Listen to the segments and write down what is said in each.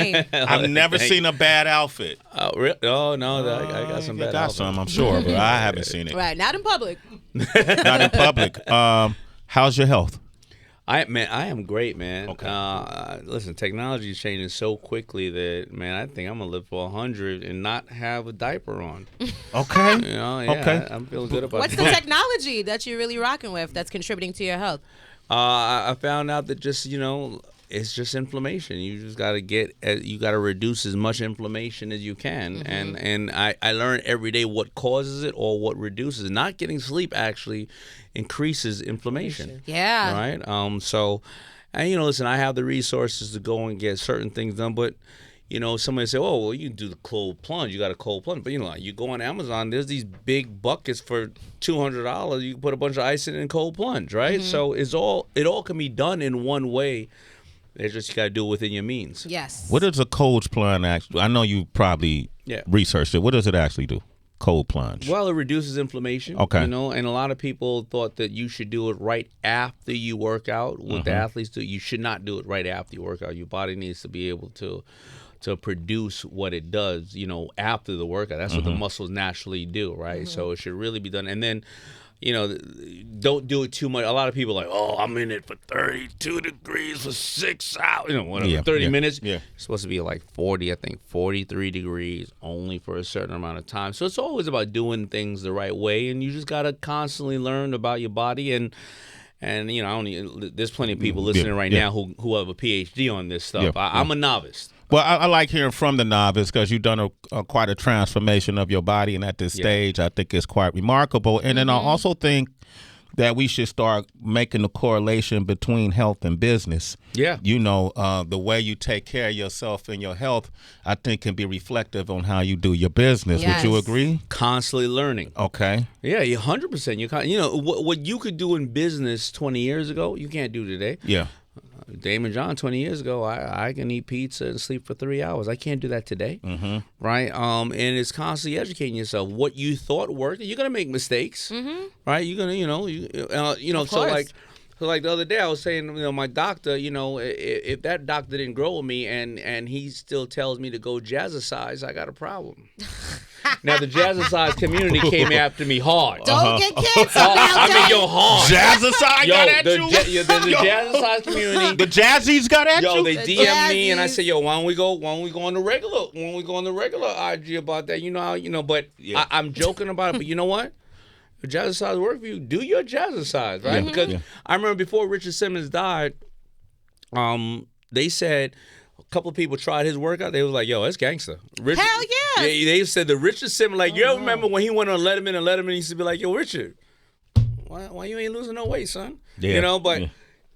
insane. I've never seen a bad outfit. Really? Oh no, I got some You bad got outfits. some, I'm sure, but I haven't seen it. Right, not in public. Not in public. How's your health? I am great, man. Okay. Listen, technology is changing so quickly that, man, I think I'm gonna live for 100 and not have a diaper on. Okay. You know, yeah, Okay. I'm feeling good about What's that. the technology that you're really rocking with that's contributing to your health? I found out that just, it's just inflammation. You just got to reduce as much inflammation as you can. Mm-hmm. And I learn every day what causes it or what reduces it. Not getting sleep actually increases inflammation. Yeah. Right? So, and, listen, I have the resources to go and get certain things done, but somebody say, oh, well, you can do the cold plunge. You got a cold plunge. But, you go on Amazon, there's these big buckets for $200. You can put a bunch of ice in it and cold plunge, right? Mm-hmm. So it all can be done in one way. It's just you got to do it within your means. Yes. What does a cold plunge actually? I know you probably researched it. What does it actually do? Cold plunge. Well, it reduces inflammation. Okay. And a lot of people thought that you should do it right after you work out. What the athletes do, you should not do it right after you work out. Your body needs to be able to produce what it does, after the workout. That's what the muscles naturally do, right? So it should really be done. And then, don't do it too much. A lot of people are like, oh, I'm in it for 32 degrees for 6 hours, whatever, 30 minutes. Yeah. It's supposed to be like 43 degrees only for a certain amount of time. So it's always about doing things the right way, and you just got to constantly learn about your body. And there's plenty of people listening right now who have a PhD on this stuff. I'm a novice. Well, I like hearing from the novice because you've done quite a transformation of your body, and at this stage, I think it's quite remarkable. And then I also think that we should start making the correlation between health and business. Yeah. The way you take care of yourself and your health, I think, can be reflective on how you do your business. Yes. Would you agree? Constantly learning. Okay. Yeah, 100%. What you could do in business 20 years ago, you can't do today. Yeah. Daymond John 20 years ago, I can eat pizza and sleep for 3 hours. I can't do that today, right? And it's constantly educating yourself. What you thought worked, you're gonna make mistakes, right? You're gonna, So like the other day, I was saying, my doctor, if that doctor didn't grow with me and he still tells me to go jazzercise, I got a problem. Now the jazzercise community came after me hard. Don't get canceled now, hard. Jazzercise got at you? There's a jazzercise community. The Jazzies got at you? They DM me and I say, why don't we go on the regular IG about that? But I'm joking about it. But you know what? If jazzercise work for you, do your jazzercise, right? Because I remember before Richard Simmons died, they said a couple of people tried his workout. They was like, yo, it's gangster. Hell yeah. They said the Richard Simmons, you ever remember when he went on Letterman and Letterman used to be like, yo, Richard, why you ain't losing no weight, son? Yeah.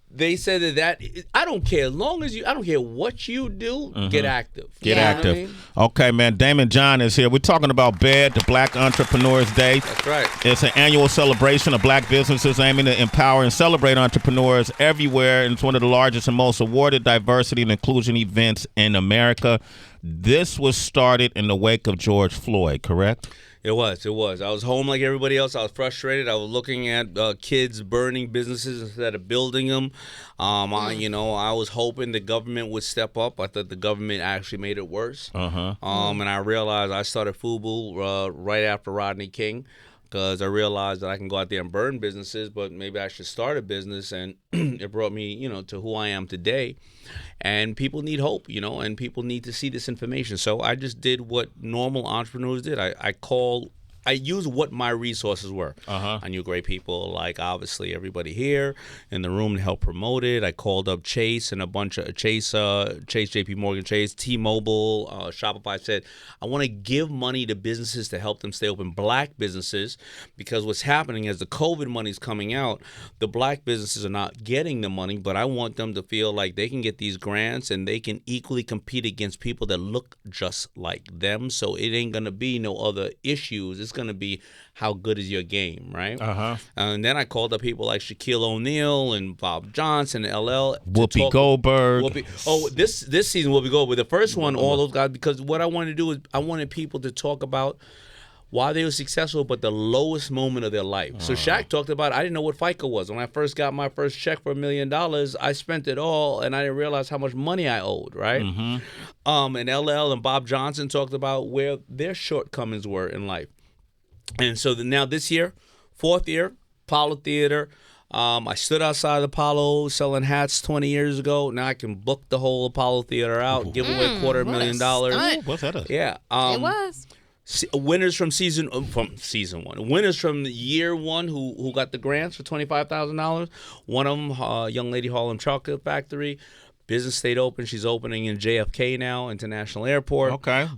They said that I don't care. I don't care what you do, get active. Get active. I mean? Okay, man. Daymond John is here. We're talking about BED, the Black Entrepreneurs Day. That's right. It's an annual celebration of black businesses aiming to empower and celebrate entrepreneurs everywhere. And it's one of the largest and most awarded diversity and inclusion events in America. This was started in the wake of George Floyd, correct? It was. I was home like everybody else. I was frustrated. I was looking at kids burning businesses instead of building them. I was hoping the government would step up. I thought the government actually made it worse. And I realized I started FUBU right after Rodney King, because I realized that I can go out there and burn businesses, but maybe I should start a business. And it brought me, to who I am today. And people need hope, and people need to see this information. So I just did what normal entrepreneurs did. I used what my resources were. I knew great people, like obviously everybody here in the room, to help promote it. I called up Chase and a bunch of Chase, JP Morgan Chase, T-Mobile, Shopify. Said, I want to give money to businesses to help them stay open, black businesses, because what's happening as the COVID money's coming out, the black businesses are not getting the money, but I want them to feel like they can get these grants and they can equally compete against people that look just like them. So it ain't going to be no other issues. It's going to be how good is your game, right? And then I called up people like Shaquille O'Neal and Bob Johnson and LL. Whoopi Goldberg. This season Whoopi Goldberg. The first one, all those guys, because what I wanted to do is I wanted people to talk about why they were successful, but the lowest moment of their life. So Shaq talked about, I didn't know what FICA was. When I first got my first check for $1 million, I spent it all, and I didn't realize how much money I owed, right? And LL and Bob Johnson talked about where their shortcomings were in life. And so now this year, 4th year, Apollo Theater. I stood outside Apollo selling hats 20 years ago. Now I can book the whole Apollo Theater out, give away $250,000. What's that? Yeah. It was. Winners from season 1. Winners from year 1 who got the grants for $25,000. One of them, young lady Harlem Chocolate Factory. Business stayed open. She's opening in JFK now, International Airport. Okay.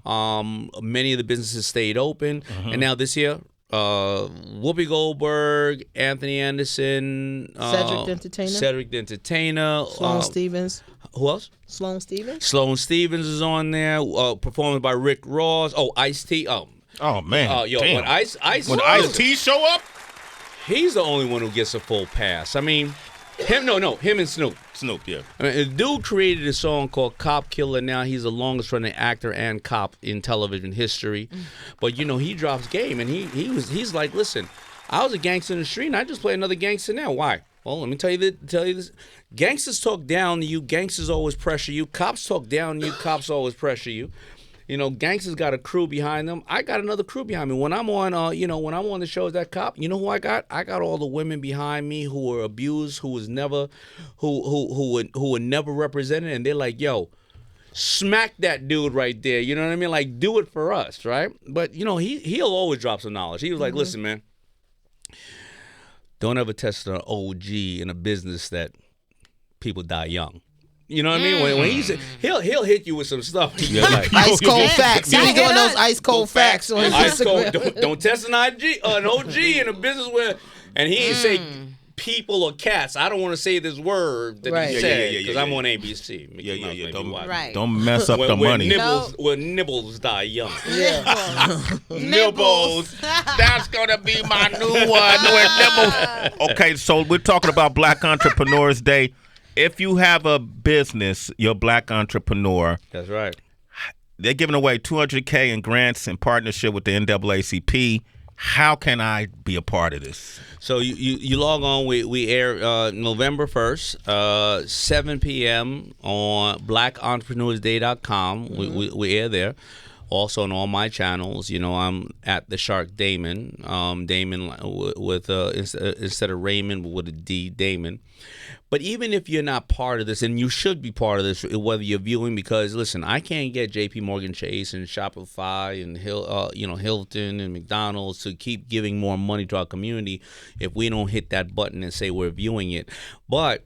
Many of the businesses stayed open, and now this year, Whoopi Goldberg, Anthony Anderson, Cedric the Entertainer, Sloane Stevens. Who else? Sloane Stevens. Sloane Stevens is on there. Performed by Rick Ross. Oh, Ice-T. Oh man. Yo, damn. when Ice-T show up, he's the only one who gets a full pass. I mean, him and Snoop. Snoop, yeah. I mean, the dude created a song called Cop Killer. Now he's the longest running actor and cop in television history. But he drops game, and he's like, listen, I was a gangster in the street, and I just play another gangster now. Why? Well, let me tell you this. Gangsters talk down to you. Gangsters always pressure you. Cops talk down to you. Cops always pressure you. Gangsters got a crew behind them. I got another crew behind me. When I'm on, when I'm on the show as that cop, you know who I got? I got all the women behind me who were abused, who were never represented, and they're like, yo, smack that dude right there. You know what I mean? Like, do it for us, right? But he'll always drop some knowledge. He was like, listen, man, don't ever test an OG in a business that people die young. You know what I mean? When he'll hit you with some stuff. Like, ice cold facts. He's doing those ice cold facts on ice Instagram. cold. Don't test an OG in a business where, and he ain't say people or cats. I don't want to say this word that he said because I'm on ABC. Yeah. Don't mess up the money. Where nibbles die young. Nibbles. That's gonna be my new one. Nibbles. Okay, so we're talking about Black Entrepreneurs Day. If you have a business, you're a Black entrepreneur. That's right. They're giving away $200K in grants in partnership with the NAACP. How can I be a part of this? So you log on. We air November 1st, 7 p.m. on blackentrepreneursday.com. We air there. Also on all my channels, I'm at the Shark Daymond. Daymond with instead of Raymond with a D, Daymond. But even if you're not part of this, and you should be part of this, whether you're viewing, because listen, I can't get J.P. Morgan Chase and Shopify and Hilton and McDonald's to keep giving more money to our community if we don't hit that button and say we're viewing it. But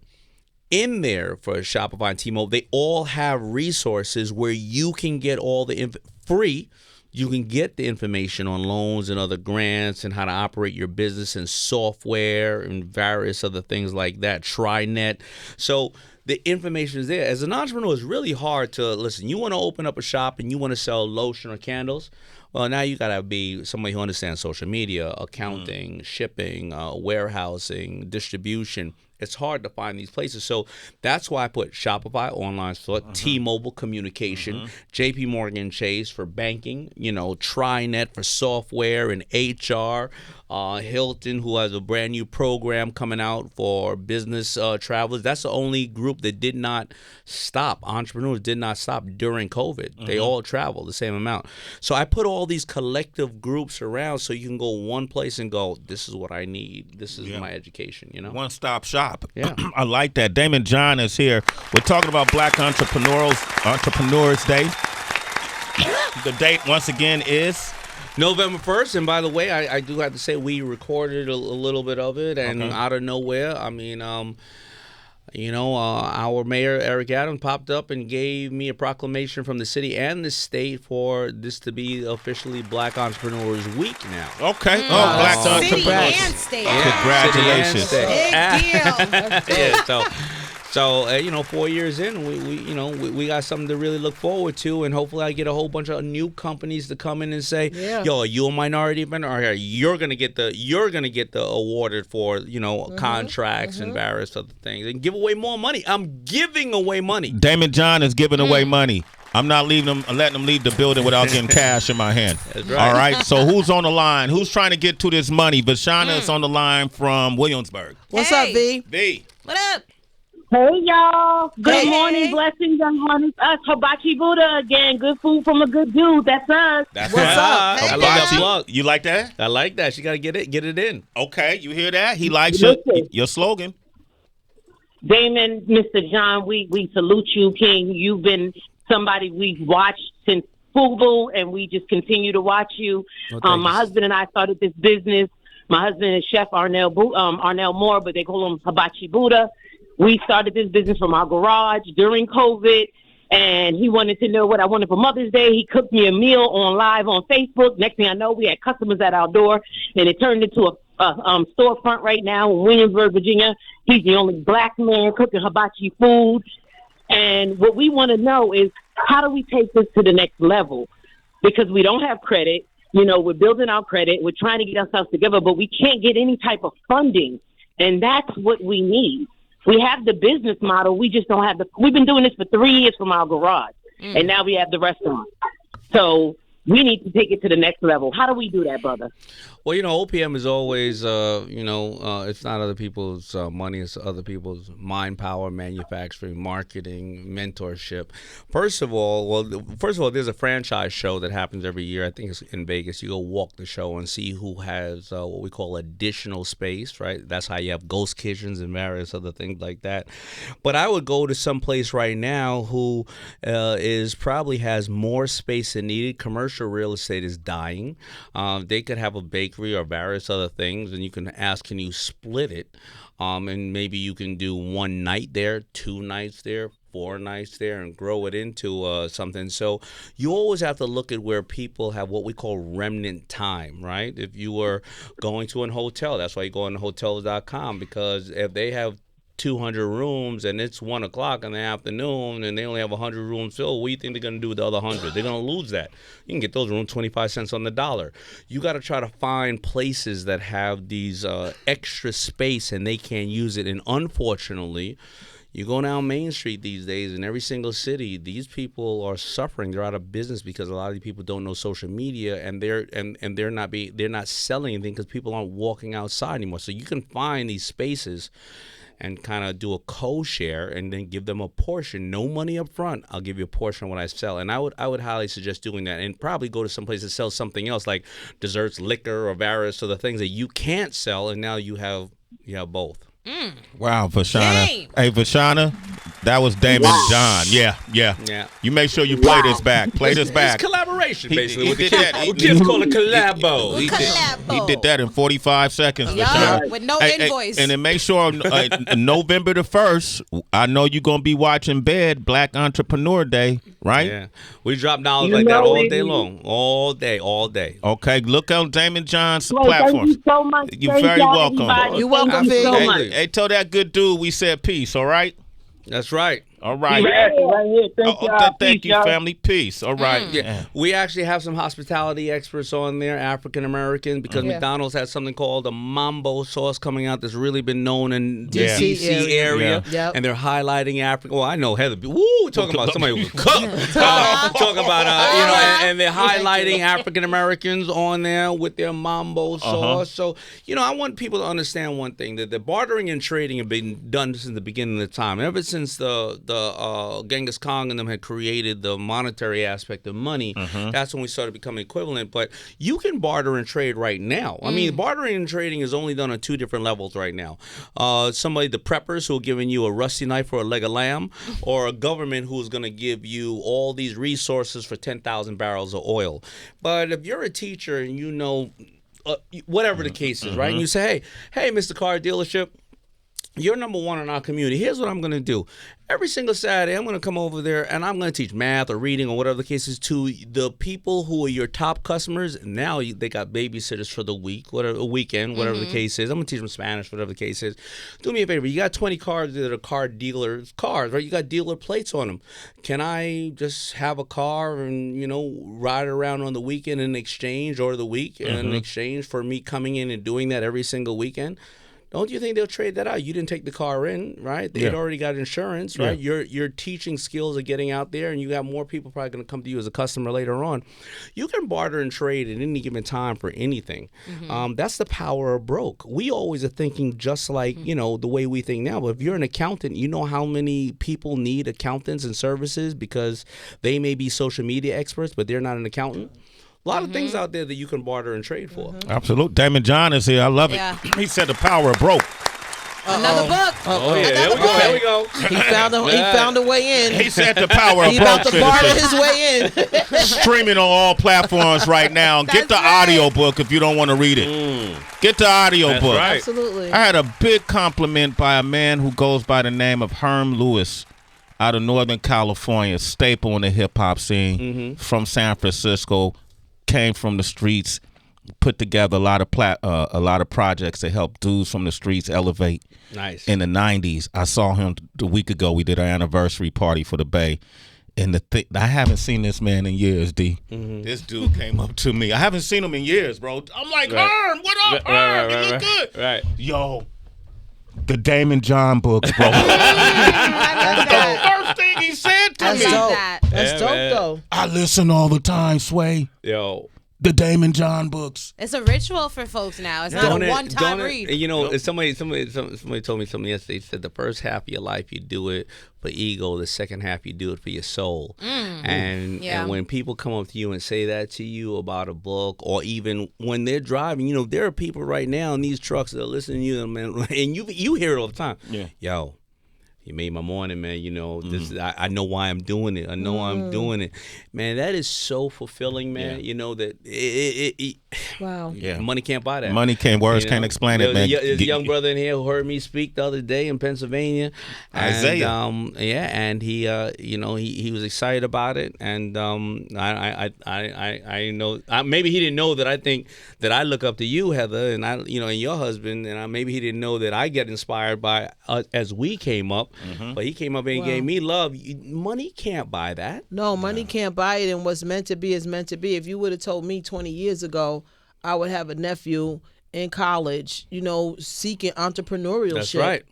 in there for Shopify and T-Mobile, they all have resources where you can get all the free. You can get the information on loans and other grants and how to operate your business and software and various other things like that, TriNet. So the information is there. As an entrepreneur, it's really hard to, listen, you want to open up a shop and you want to sell lotion or candles. Well, now you got to be somebody who understands social media, accounting, shipping, warehousing, distribution. It's hard to find these places. So that's why I put Shopify online store, T-Mobile communication, J.P. Morgan Chase for banking, TriNet for software and HR, Hilton, who has a brand new program coming out for business travelers. That's the only group that did not stop. Entrepreneurs did not stop during COVID. They all travel the same amount. So I put all these collective groups around so you can go one place and go, this is what I need. This is my education, One-stop shop. Yeah. I like that. Daymond John is here. We're talking about Black Entrepreneurs Day. The date, once again, is November 1st. And by the way, I do have to say we recorded a little bit of it. And out of nowhere, I mean, our mayor, Eric Adams, popped up and gave me a proclamation from the city and the state for this to be officially Black Entrepreneurs Week now. Okay. Black Entrepreneurs. City and state. Congratulations. Big deal. Yeah, so 4 years in, we got something to really look forward to, and hopefully I get a whole bunch of new companies to come in and say, yo, are you a minority vendor? Or you're gonna get the awarded for contracts and various other things, and give away more money. I'm giving away money. Daymond John is giving away money. I'm not letting them leave the building without getting cash in my hand. That's right. All right. So who's on the line? Who's trying to get to this money? Vashana is on the line from Williamsburg. What's up, V? V. What up? Hey, y'all. Good Hey. morning. Blessings on It's us. Hibachi Buddha again. Good food from a good dude. That's us. That's What's right. up? I Hey, love that Hibachi. plug. You like that? I like that. She got to get it in. Okay. You hear that? He likes Listen. your slogan. Daymond, Mr. John, we salute you, King. You've been somebody we've watched since FUBU, and we just continue to watch you. Oh, thank My you. husband and I started this business. My husband is Chef Arnell Moore, but they call him Hibachi Buddha. We started this business from our garage during COVID, and he wanted to know what I wanted for Mother's Day. He cooked me a meal on live on Facebook. Next thing I know, we had customers at our door, and it turned into a storefront right now in Williamsburg, Virginia. He's the only black man cooking hibachi food. And what we want to know is, how do we take this to the next level? Because we don't have credit. You know, we're building our credit. We're trying to get ourselves together, but we can't get any type of funding. And that's what we need. We have the business model. We just don't have we've been doing this for 3 years from our garage. And now we have the restaurant. So we need to take it to the next level. How do we do that, brother? Well, OPM is always, it's not other people's money, it's other people's mind power, manufacturing, marketing, mentorship. First of all, there's a franchise show that happens every year. I think it's in Vegas. You go walk the show and see who has what we call additional space, right? That's how you have ghost kitchens and various other things like that. But I would go to some place right now who probably has more space than needed. Commercial real estate is dying. They could have a bakery or various other things, and you can ask, can you split it? And maybe you can do 1 night there, 2 nights there, 4 nights there, and grow it into something. So you always have to look at where people have what we call remnant time, right? If you were going to a hotel, that's why you go on hotels.com, because if they have 200 rooms and it's 1 o'clock in the afternoon and they only have 100 rooms filled, what do you think they're going to do with the other 100? They're going to lose that. You can get those rooms 25 cents on the dollar. You got to try to find places that have these extra space and they can't use it. And unfortunately, you go down Main Street these days in every single city, these people are suffering. They're out of business because a lot of these people don't know social media, and they're not selling anything because people aren't walking outside anymore. So you can find these spaces and kind of do a co-share and then give them a portion. No money up front. I'll give you a portion of what I sell. And I would highly suggest doing that, and probably go to some place that sells something else like desserts, liquor, or various other things that you can't sell, and now you have both. Wow, Vashana. Dang. Hey, Vashana, that was Daymond John. Yeah. You make sure you play this back. Play this back. It's collaboration, basically. He with the did kids. that. With kids call it collabo. He did that in 45 seconds, Yup, Vashana. with no Hey, invoice. and then make sure November the 1st, I know you're going to be watching Bed Black Entrepreneur Day, right? Yeah. We drop dollars You like that know all it. day long. All day. Okay, look on Daymond John's Well, platforms. thank you so much. You're Thank very y'all, welcome. everybody. You're welcome, Thank you Vic. so Hey, much. hey, tell that good dude we said peace, all right? That's right. All right. Right here. Thank y'all. Thank Peace, you, y'all. family. Peace. All right. Yeah, we actually have some hospitality experts on there, African American, because Yeah. McDonald's has something called a mambo sauce coming out that's really been known in the Yeah. DC area, Yeah. Yep. and they're highlighting Africa. Well, I know Heather. Woo, we're talking about somebody who can cook. Talking about and they're highlighting African Americans on there with their mambo sauce. So I want people to understand one thing, that the bartering and trading have been done since the beginning of the time. Ever since the Genghis Khan and them had created the monetary aspect of money, that's when we started becoming equivalent. But you can barter and trade right now. I mean, bartering and trading is only done on 2 different levels right now. The preppers who are giving you a rusty knife or a leg of lamb, or a government who's going to give you all these resources for 10,000 barrels of oil. But if you're a teacher and whatever the case is, right? And you say, hey, Mr. Car Dealership, you're number 1 in our community. Here's what I'm going to do. Every single Saturday, I'm going to come over there and I'm going to teach math or reading or whatever the case is to the people who are your top customers. Now they got babysitters for the week, weekend, whatever the case is. I'm going to teach them Spanish, whatever the case is. Do me a favor. You got 20 cars that are car dealers' cars, right? You got dealer plates on them. Can I just have a car and, ride around on the weekend in exchange, or the week in exchange for me coming in and doing that every single weekend? don't you think they'll trade that out? You didn't take the car in, right? They'd already got insurance, right? You're teaching skills of getting out there, and you got more people probably going to come to you as a customer later on. You can barter and trade at any given time for anything. That's the power of broke. We always are thinking just like, the way we think now. But if you're an accountant, you know how many people need accountants and services because they may be social media experts, but they're not an accountant. A lot of things out there that you can barter and trade for. Absolutely. Daymond John is here. I love it. He said the power of broke. Another book. There we go. He found a way in. He said the power of He broke. about to barter his way in. Streaming on all platforms right now. Get the audio book if you don't want to read it. Get the audio book. Right. Absolutely. I had a big compliment by a man who goes by the name of Herm Lewis out of Northern California, staple in the hip-hop scene from San Francisco, came from the streets, put together a lot of projects to help dudes from the streets elevate. Nice. In the 90s, I saw him the week ago. We did our anniversary party for the Bay. And I haven't seen this man in years, D. This dude came up to me. I haven't seen him in years, bro. I'm like, Herm, what up, Herm? You look good. Right. Yo, the Daymond John books, bro. That's the first thing he said to That's me. dope. That's dope, though. I listen all the time, Sway. Yo. The Daymond John books. It's a ritual for folks now. It's not a one-time read. Somebody told me something yesterday. They said the first half of your life you do it for ego. The second half you do it for your soul. And when people come up to you and say that to you about a book, or even when they're driving, there are people right now in these trucks that are listening to you, man, and you hear it all the time. Yeah. Yo, you made my morning, man. This I know why I'm doing it. I know I'm doing it, man. That is so fulfilling, man. That Wow. Yeah. Money can't buy that. Money can't. Words can't explain it, man. There's a young brother in here who heard me speak the other day in Pennsylvania. Isaiah. And he he was excited about it, and I know maybe he didn't know that I think that I look up to you, Heather, and and your husband, and maybe he didn't know that I get inspired by as we came up. But he came up and gave me love. Money can't buy that. No, money can't buy it, and what's meant to be is meant to be. If you would have told me 20 years ago, I would have a nephew in college, seeking entrepreneurship. That's right.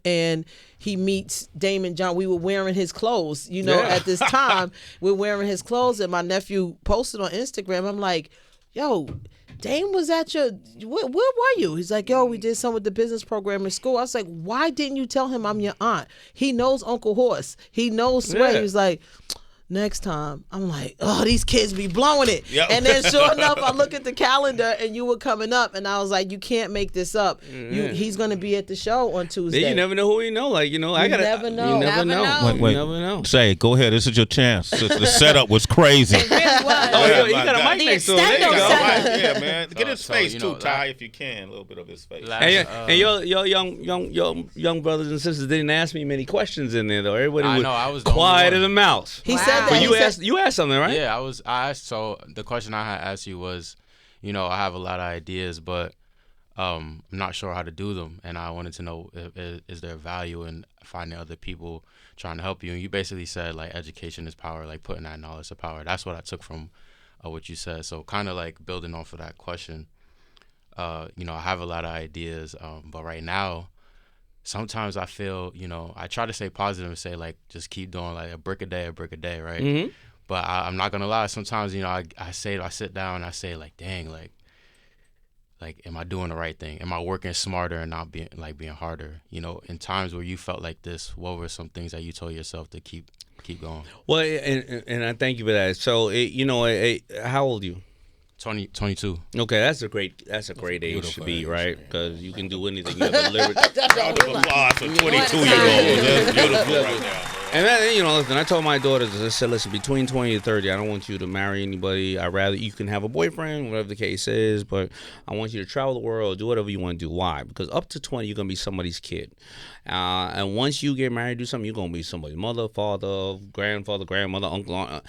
And he meets Daymond John. We were wearing his clothes, at this time. We're wearing his clothes, and my nephew posted on Instagram. I'm like, yo, Dame was at your, where were you? He's like, yo, we did some with the business program in school. I was like, why didn't you tell him I'm your aunt? He knows Uncle Horse. He knows Sway. Yeah. He was like, next time. I'm like, oh, these kids be blowing it. Yep. And then sure enough, I look at the calendar and you were coming up, and I was like, you can't make this up. He's going to be at the show on Tuesday. You never know who you know. I gotta. never know. You never know. Wait. You never know. Say, go ahead. This is your chance. The setup was crazy. It really was. Oh, you got a God. mic next to him. There you extendo go. setup. Yeah, man. Get his So, face you too, know, Ty, if you can. A little bit of his face. And your young brothers and sisters didn't ask me many questions in there though. Everybody was I was the only quiet one. as a mouse. He Wow. said that. But He said- you asked something, right? Yeah, I asked. So the question I had asked you was, I have a lot of ideas, but I'm not sure how to do them, and I wanted to know is there value in finding other people trying to help you? And you basically said like education is power, like putting that knowledge to power. That's what I took from what you said. So kind of like building off of that question. I have a lot of ideas, but right now, sometimes I feel, I try to stay positive and say like just keep doing like a brick a day, right? Mm-hmm. But I'm not gonna lie. Sometimes, I sit down and I say like, dang, like, am I doing the right thing? Am I working smarter and not being harder? In times where you felt like this, what were some things that you told yourself to keep going? Well, and I thank you for that. So, how old are you? 22. Okay, that's a great age to be, right? Because you can do anything. You have a lyric. Round of applause for 22-year-olds. That's beautiful right now. And that, listen, I told my daughters, I said, listen, between 20 and 30, I don't want you to marry anybody. I'd rather you can have a boyfriend, whatever the case is, but I want you to travel the world, do whatever you want to do. Why? Because up to 20, you're going to be somebody's kid. And once you get married, do something, you're going to be somebody's mother, father, grandfather, grandmother, uncle, aunt.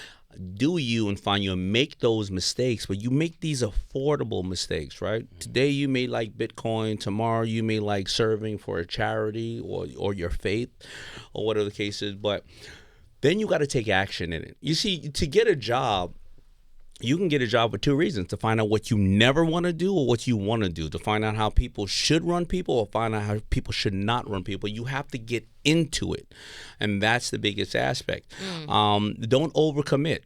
Do you and find you and make those mistakes, but you make these affordable mistakes, right? Today you may like Bitcoin, tomorrow you may like serving for a charity or your faith or whatever the case is, but then you got to take action in it. You see, to get a job, you can get a job for two reasons: to find out what you never want to do or what you want to do, to find out how people should run people or find out how people should not run people. You have to get into it, and that's the biggest aspect. Don't overcommit.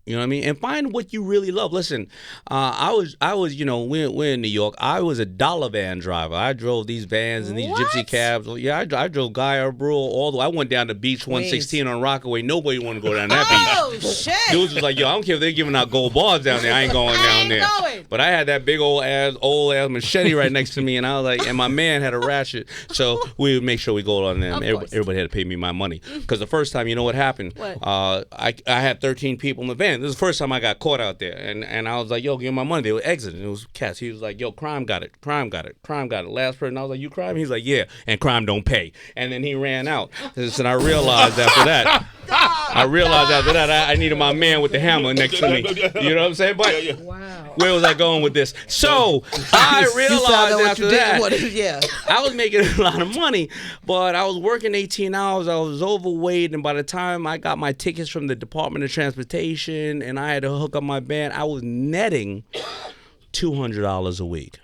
You know what I mean? And find what you really love. Listen, I was, you know, we're in New York. I was a dollar van driver. I drove these vans and these gypsy cabs. Yeah, I drove Guy Bro all the way. I went down to Beach 116 on Rockaway. Nobody wanted to go down that beach. Oh, shit. Dudes was like, yo, I don't care if they're giving out gold bars down there. I ain't going down there. Going. But I had that big old ass machete right next to me, and I was like, and my man had a ratchet. So we would make sure we go on them. Everybody had to pay me my money. Because the first time, you know what happened? What? I had 13 people in the van. This is the first time I got caught out there, and I was like, yo, give me my money. They were exiting. It was cats. He was like, yo, crime got it. Last person, I was like, you crime? He's like, yeah, and crime don't pay. And then he ran out. And I realized after that, I needed my man with the hammer next to me. You know what I'm saying? But Wow. where was I going with this? So I realized after that, I was making a lot of money, but I was working 18 hours. I was overweight, and by the time I got my tickets from the Department of Transportation and I had to hook up my band, I was netting $200 a week.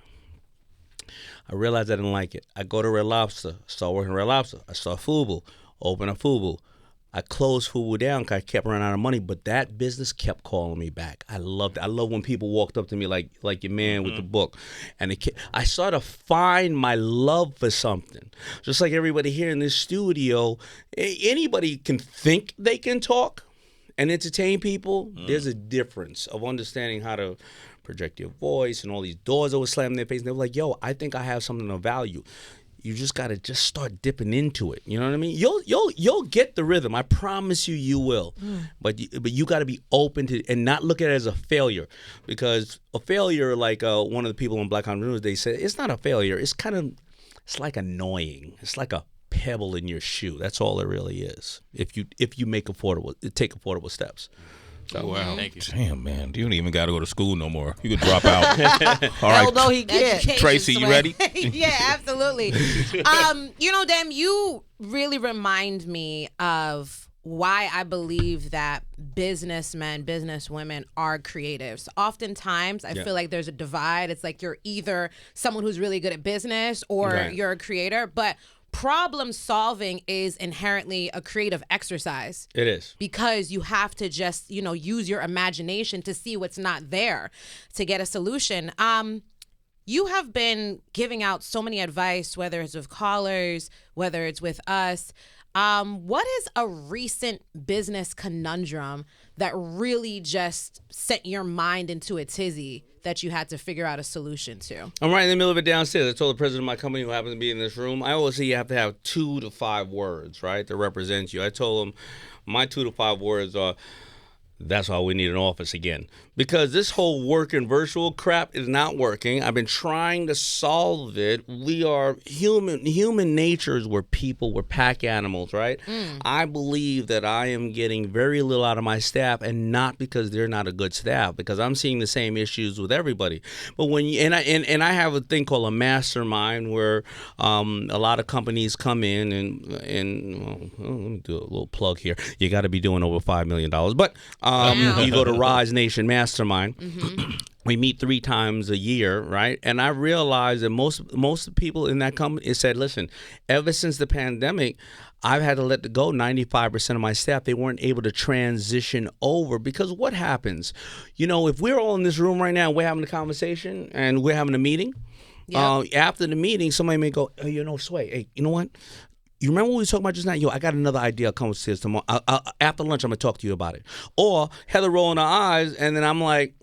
I realized I didn't like it. I go to Red Lobster, start working Red Lobster. I saw FUBU, open a FUBU. I closed FUBU down because I kept running out of money, but that business kept calling me back. I loved it. I love when people walked up to me like your man with the book. And I started to find my love for something. Just like everybody here in this studio, anybody can think they can talk and entertain people. There's a difference of understanding how to project your voice, and all these doors that would slam in their face. And they were like, yo, I think I have something of value. You just got to just start dipping into it. You know what I mean? You'll get the rhythm. I promise you will. But you got to be open to and not look at it as a failure, because a failure, like one of the people on Black Entrepreneurs, they said, it's not a failure. It's like annoying. It's like a pebble in your shoe. That's all it really is. If you take affordable steps. So, wow. Thank you. Damn, man. You don't even got to go to school no more. You can drop out. All right. Hell no, he can't. Education, Tracy, you Sway. ready? Yeah, absolutely. You know, Dem, you really remind me of why I believe that businessmen, businesswomen are creatives. Oftentimes, I feel like there's a divide. It's like you're either someone who's really good at business or you're a creator, but problem solving is inherently a creative exercise. it is. Because you have to just, you know, use your imagination to see what's not there to get a solution. You have been giving out so many advice, whether it's with callers, whether it's with us. What is a recent business conundrum that really just sent your mind into a tizzy that you had to figure out a solution to? I'm right in the middle of it downstairs. I told the president of my company, who happens to be in this room, I always say you have to have 2 to 5 words, right, to represent you. I told him my 2 to 5 words are, that's why we need an office again. Because this whole working virtual crap is not working. I've been trying to solve it. We are human nature is we're pack animals, right? I believe that I am getting very little out of my staff, and not because they're not a good staff, because I'm seeing the same issues with everybody. But when you, and I have a thing called a mastermind where a lot of companies come in and let me do a little plug here. You got to be doing over $5 million, but you go to Rise Nation Mastermind. We meet 3 times a year, right? And I realized that most people in that company said, listen, ever since the pandemic, I've had to let go 95% of my staff. They weren't able to transition over, because what happens? You know, if we're all in this room right now, we're having a conversation and we're having a meeting. After the meeting, somebody may go, hey, you know, Sway, hey, you know what? You remember what we were talking about just now? Yo, I got another idea. I'll come upstairs tomorrow. After lunch, I'm going to talk to you about it. Or Heather rolling her eyes, and then I'm like,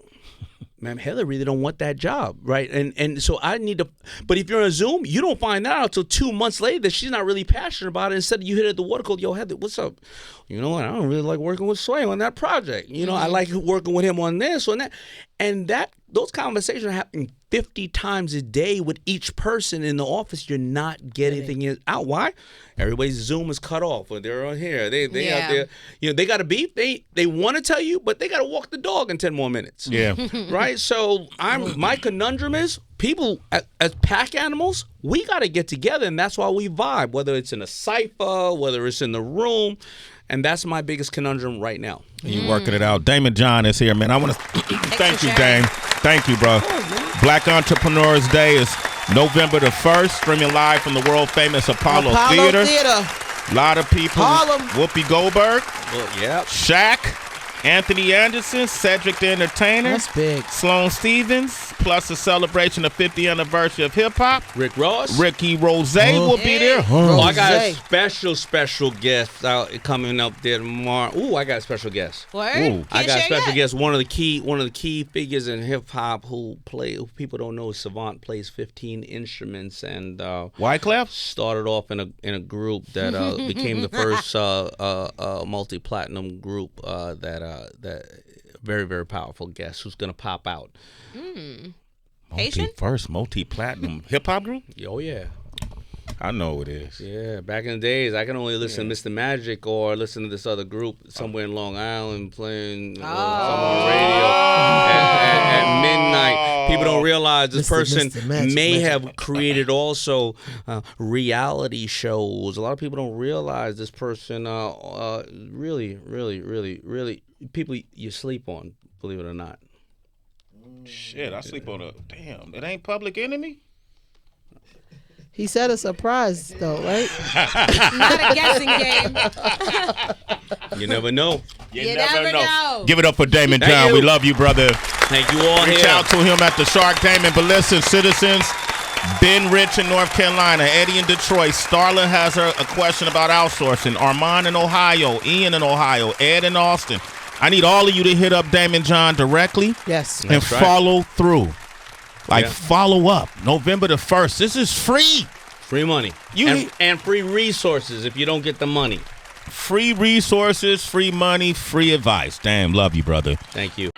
man, Heather really don't want that job, right? And so I need to, but if you're on Zoom, you don't find out until 2 months later that she's not really passionate about it. Instead, you hit her at the water cooler, yo, Heather, what's up? You know what? I don't really like working with Sway on that project. You know, I like working with him on this, on that. And those conversations are happening 50 times a day with each person in the office. You're not getting anything out. Why? Everybody's Zoom is cut off when they're on here. They out there. You know, they got a beef. They want to tell you, but they got to walk the dog in 10 more minutes. Yeah. Right? So my conundrum is, people as pack animals, we got to get together, and that's why we vibe, whether it's in a cypher, whether it's in the room. And that's my biggest conundrum right now. You working it out. Daymond John is here, man. I want to thank you, Dame. Thank you, bro. Black Entrepreneurs Day is November the 1st, streaming live from the world-famous Apollo Theater. A lot of people. Harlem. Whoopi Goldberg. Yeah. Shaq. Anthony Anderson, Cedric the Entertainer. That's big. Sloane Stevens, plus a celebration of 50th anniversary of hip-hop. Rick Ross. Ricky Rose will be there. Oh, I got a special guest coming up there tomorrow. Ooh, I got a special guest. What? I got a special guest. One of the key figures in hip hop who people don't know, Savant plays 15 instruments and Wyclef started off in a group that became the first multi-platinum group that very, very powerful guest who's gonna pop out. Haitian? Multi-platinum hip-hop group? Oh yeah. I know it is. Yeah, back in the days, I can only listen to Mr. Magic or listen to this other group somewhere in Long Island playing some on radio at midnight. People don't realize this person may have created also reality shows. A lot of people don't realize this person really people you sleep on, believe it or not. Shit, I sleep on damn, it ain't Public Enemy? He said a surprise, though, right? Not a guessing game. You never know. You never know. Give it up for Daymond John. We love you, brother. Thank you all. Reach out to him at the Shark Daymond. But listen, citizens, Ben Rich in North Carolina, Eddie in Detroit, Starla has a question about outsourcing, Armand in Ohio, Ian in Ohio, Ed in Austin. I need all of you to hit up Daymond John directly. Yes. And follow through. Follow up. November the 1st. This is free. Free money. And free resources if you don't get the money. Free resources, free money, free advice. Damn, love you, brother. Thank you.